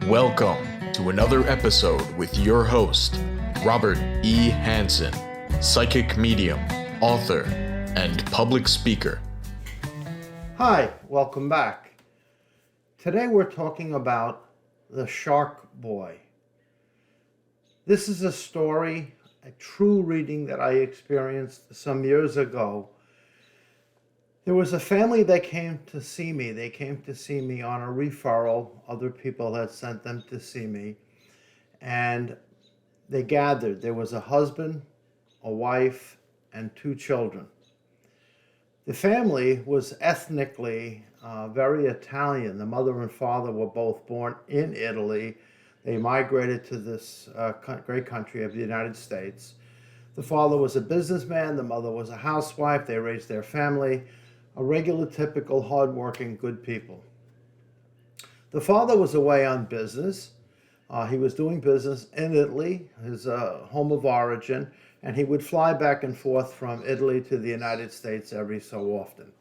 Welcome to another episode with your host, Robert E. Hansen, psychic medium, author, and public speaker. Hi, welcome back. Today we're talking about the Shark Boy. This is a story, a true reading that I experienced some years ago. There was a family that came to see me. They came to see me on a referral. Other people had sent them to see me. And they gathered. There was a husband, a wife, and two children. The family was ethnically very Italian. The mother and father were both born in Italy. They migrated to this great country of the United States. The father was a businessman. The mother was a housewife. They raised their family. A regular, typical, hardworking, good people. The father was away on business. He was doing business in Italy, his home of origin, and he would fly back and forth from Italy to the United States every so often.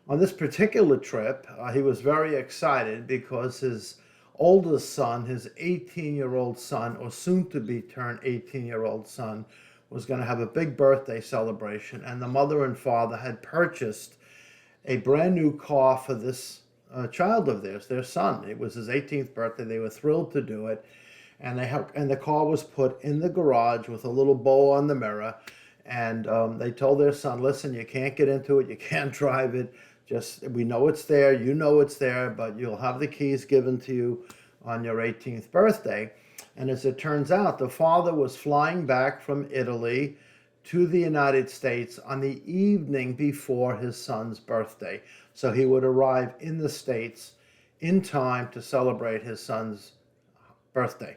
On this particular trip, he was very excited because his oldest son, his 18-year-old son, or soon-to-be turned 18-year-old son, was going to have a big birthday celebration, and the mother and father had purchased a brand new car for this child of theirs, their son. It was his 18th birthday. They were thrilled to do it. And the car was put in the garage with a little bow on the mirror. And they told their son, listen, you can't get into it. You can't drive it. We know it's there. You know it's there, but you'll have the keys given to you on your 18th birthday. And as it turns out, the father was flying back from Italy to the United States on the evening before his son's birthday. So he would arrive in the States in time to celebrate his son's birthday.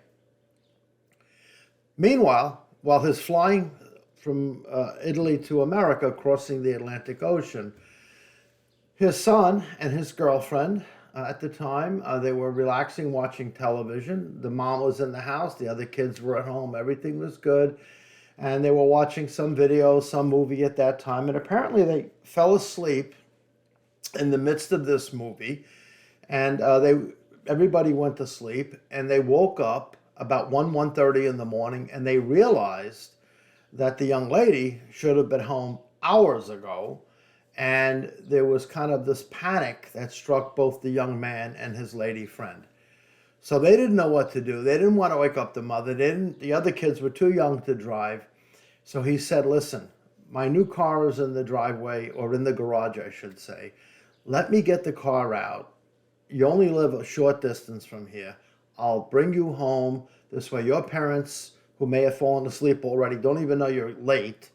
Meanwhile, while he's flying from Italy to America, crossing the Atlantic Ocean, his son and his girlfriend at the time, they were relaxing, watching television. The mom was in the house. The other kids were at home. Everything was good. And they were watching some video, some movie at that time. And apparently they fell asleep in the midst of this movie. And everybody went to sleep. And they woke up about 1:30 in the morning. And they realized that the young lady should have been home hours ago. And there was kind of this panic that struck both the young man and his lady friend. So they didn't know what to do. They didn't want to wake up the mother. The other kids were too young to drive. So he said, listen, my new car is in the driveway, or in the garage, I should say. Let me get the car out. You only live a short distance from here. I'll bring you home. This way your parents, who may have fallen asleep already, don't even know you're late.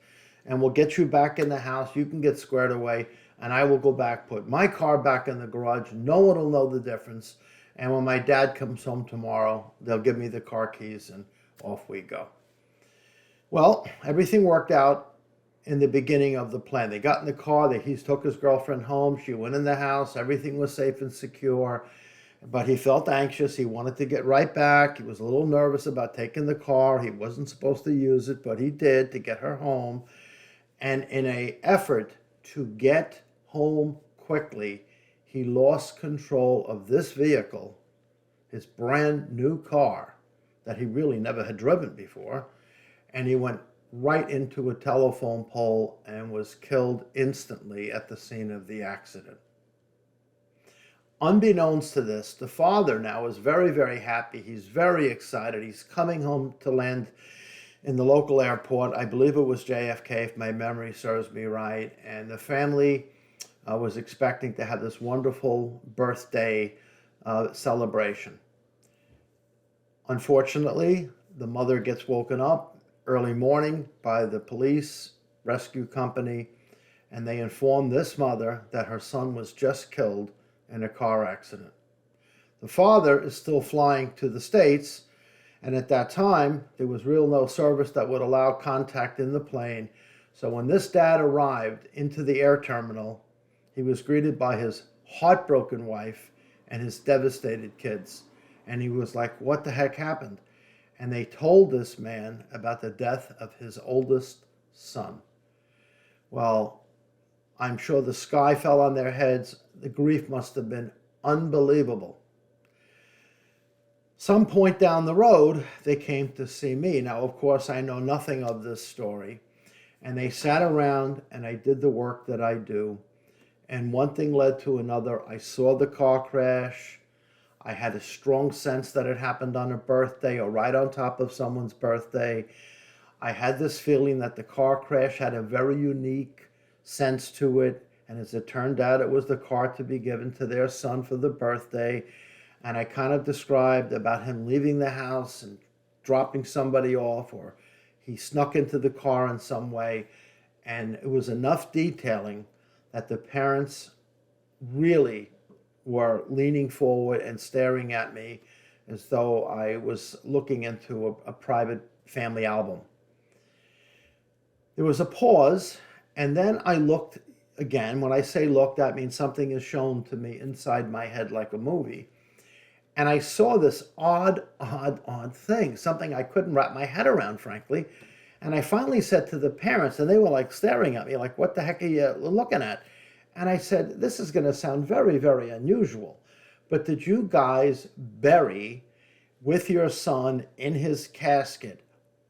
And we'll get you back in the house. You can get squared away. And I will go back, put my car back in the garage. No one will know the difference. And when my dad comes home tomorrow, they'll give me the car keys and off we go. Well, everything worked out in the beginning of the plan. They got in the car. He took his girlfriend home. She went in the house. Everything was safe and secure. But he felt anxious. He wanted to get right back. He was a little nervous about taking the car. He wasn't supposed to use it, but he did to get her home. And in an effort to get home quickly, he lost control of this vehicle, his brand new car that he really never had driven before, and he went right into a telephone pole and was killed instantly at the scene of the accident. Unbeknownst to this, the father now is very, very happy. He's very excited. He's coming home to land in the local airport. I believe it was JFK, if my memory serves me right, and the family was expecting to have this wonderful birthday celebration. Unfortunately, the mother gets woken up early morning by the police rescue company, and they inform this mother that her son was just killed in a car accident. The father is still flying to the States, and at that time, there was no service that would allow contact in the plane. So when this dad arrived into the air terminal, he was greeted by his heartbroken wife and his devastated kids. And he was like, what the heck happened? And they told this man about the death of his oldest son. Well, I'm sure the sky fell on their heads. The grief must have been unbelievable. Some point down the road, they came to see me. Now, of course, I know nothing of this story. And they sat around and I did the work that I do. And one thing led to another. I saw the car crash. I had a strong sense that it happened on a birthday or right on top of someone's birthday. I had this feeling that the car crash had a very unique sense to it. And as it turned out, it was the car to be given to their son for the birthday. And I kind of described about him leaving the house and dropping somebody off, or he snuck into the car in some way. And it was enough detailing that the parents really were leaning forward and staring at me as though I was looking into a private family album. There was a pause, and then I looked again. When I say look, that means something is shown to me inside my head like a movie. And I saw this odd thing, something I couldn't wrap my head around, frankly. And I finally said to the parents, and they were like staring at me, like, what the heck are you looking at? And I said, this is going to sound very, very unusual, but did you guys bury with your son in his casket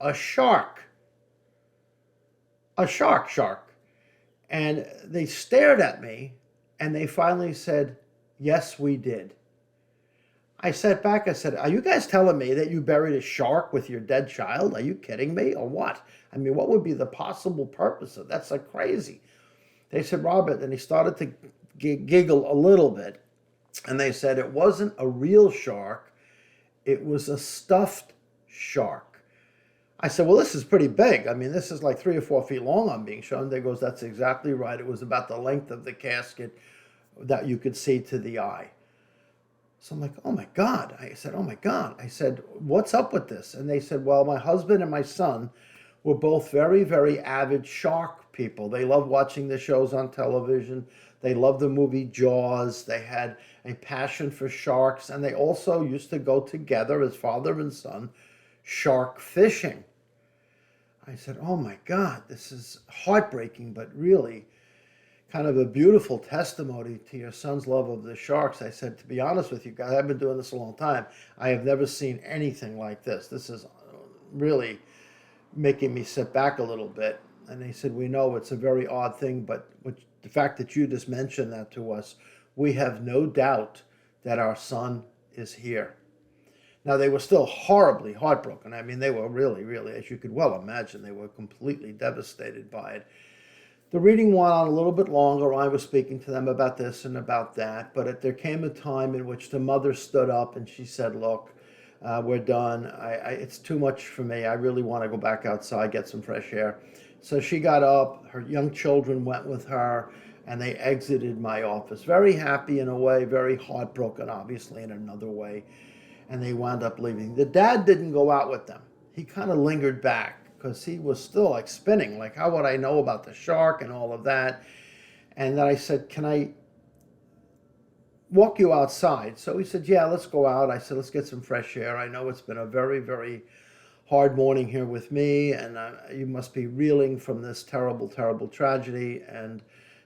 a shark? A shark. And they stared at me, and they finally said, yes, we did. I sat back, I said, are you guys telling me that you buried a shark with your dead child? Are you kidding me, or what? I mean, what would be the possible purpose of that? That's like crazy. They said, Robert, and he started to giggle a little bit, and they said it wasn't a real shark, it was a stuffed shark. I said, well, this is pretty big. I mean, this is like 3 or 4 feet long I'm being shown. They goes, that's exactly right. It was about the length of the casket that you could see to the eye. So I'm like, oh my God. I said, oh my God. I said, what's up with this? And they said, well, my husband and my son were both very, very avid shark people. They love watching the shows on television. They love the movie Jaws. They had a passion for sharks. And they also used to go together as father and son shark fishing. I said, oh my God, this is heartbreaking, but really kind of a beautiful testimony to your son's love of the sharks. I said, to be honest with you guys, I've been doing this a long time. I have never seen anything like this. This is really making me sit back a little bit. And they said, we know it's a very odd thing, but the fact that you just mentioned that to us, we have no doubt that our son is here. Now, they were still horribly heartbroken. I mean, they were really, really, as you could well imagine, they were completely devastated by it. The reading went on a little bit longer. I was speaking to them about this and about that, but there came a time in which the mother stood up and she said, look, we're done. It's too much for me. I really want to go back outside, get some fresh air. So she got up, her young children went with her, and they exited my office. Very happy in a way, very heartbroken, obviously, in another way. And they wound up leaving. The dad didn't go out with them. He kind of lingered back, because he was still like spinning, like, how would I know about the shark and all of that? And then I said, can I walk you outside? So he said, yeah, let's go out. I said, let's get some fresh air. I know it's been a very, very hard morning here with me, and you must be reeling from this terrible, terrible tragedy. And,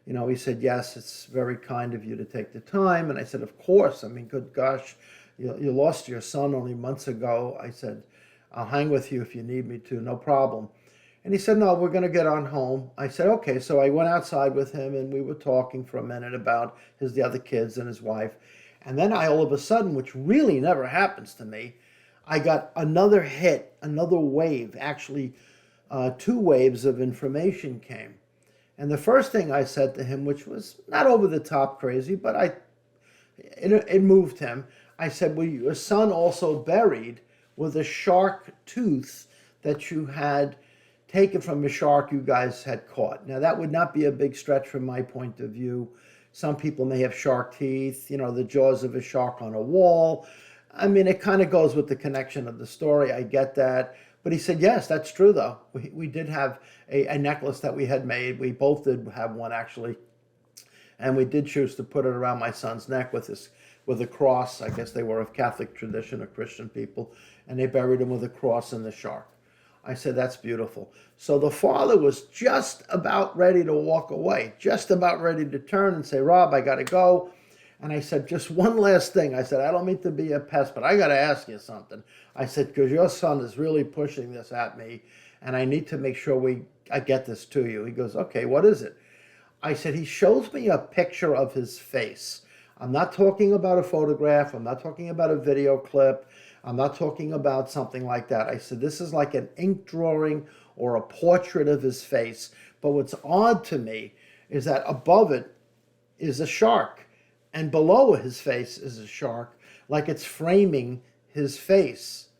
he said, yes, it's very kind of you to take the time. And I said, of course. I mean, good gosh, you lost your son only months ago. I said, I'll hang with you if you need me to, no problem. And he said, no, we're going to get on home. I said, okay. So I went outside with him, and we were talking for a minute about the other kids and his wife. And then all of a sudden, which really never happens to me, I got another hit, another wave. Actually, 2 waves of information came. And the first thing I said to him, which was not over the top crazy, but it moved him. I said, well, your son also buried with a shark tooth that you had taken from a shark you guys had caught. Now, that would not be a big stretch from my point of view. Some people may have shark teeth, the jaws of a shark on a wall. I mean, it kind of goes with the connection of the story. I get that. But he said, yes, that's true, though. We did have a necklace that we had made. We both did have one, actually. And we did choose to put it around my son's neck with a cross. I guess they were of Catholic tradition or Christian people. And they buried him with a cross and the shark. I said, that's beautiful. So the father was just about ready to walk away, just about ready to turn and say, Rob, I got to go. And I said, just one last thing. I said, I don't mean to be a pest, but I got to ask you something. I said, because your son is really pushing this at me, and I need to make sure I get this to you. He goes, okay, what is it? I said, he shows me a picture of his face. I'm not talking about a photograph. I'm not talking about a video clip. I'm not talking about something like that. I said, this is like an ink drawing or a portrait of his face. But what's odd to me is that above it is a shark, and below his face is a shark, like it's framing his face.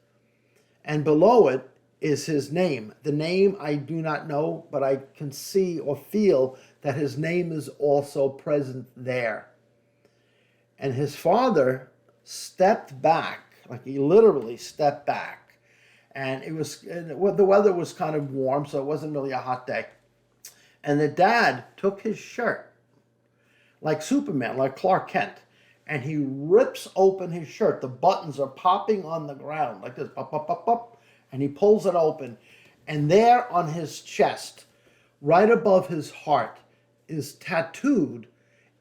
And below it is his name. The name I do not know, but I can see or feel that his name is also present there. And his father stepped back, like he literally stepped back. And the weather was kind of warm, so it wasn't really a hot day. And the dad took his shirt, like Superman, like Clark Kent, and he rips open his shirt. The buttons are popping on the ground like this, pop, pop, pop, pop, and he pulls it open. And there on his chest, right above his heart, is tattooed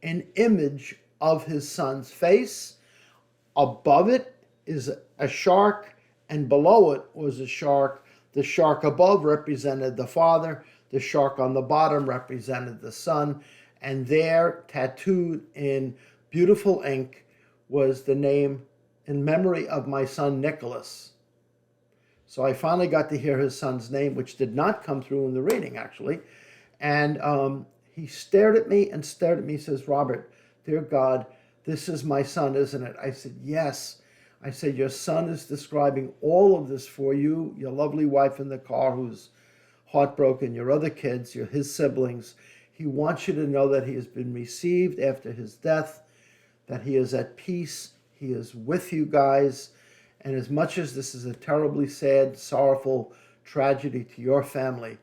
an image of his son's face. Above it is a shark, and below it was a shark. The shark above represented the father. The shark on the bottom represented the son. And there, tattooed in beautiful ink, was the name in memory of my son Nicholas. So I finally got to hear his son's name, which did not come through in the reading, actually. And he stared at me and stared at me. He says, Robert, dear God, this is my son, isn't it? I said, yes. I said, your son is describing all of this for you, your lovely wife in the car who's heartbroken, your other kids, his siblings. He wants you to know that he has been received after his death, that he is at peace. He is with you guys. And as much as this is a terribly sad, sorrowful tragedy to your family,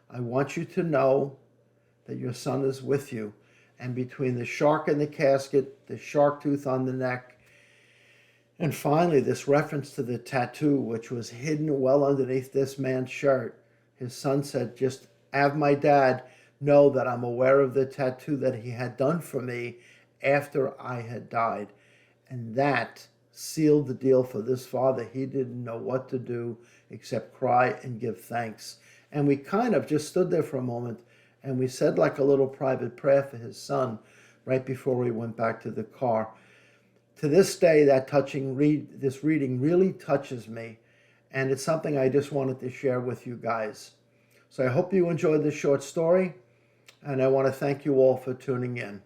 I want you to know that your son is with you. And between the shark in the casket, the shark tooth on the neck, and finally this reference to the tattoo, which was hidden well underneath this man's shirt, his son said, just have my dad know that I'm aware of the tattoo that he had done for me after I had died. And that sealed the deal for this father. He didn't know what to do except cry and give thanks. And we kind of just stood there for a moment, and we said like a little private prayer for his son right before we went back to the car. To this day, this reading really touches me, and it's something I just wanted to share with you guys. So I hope you enjoyed this short story, and I want to thank you all for tuning in.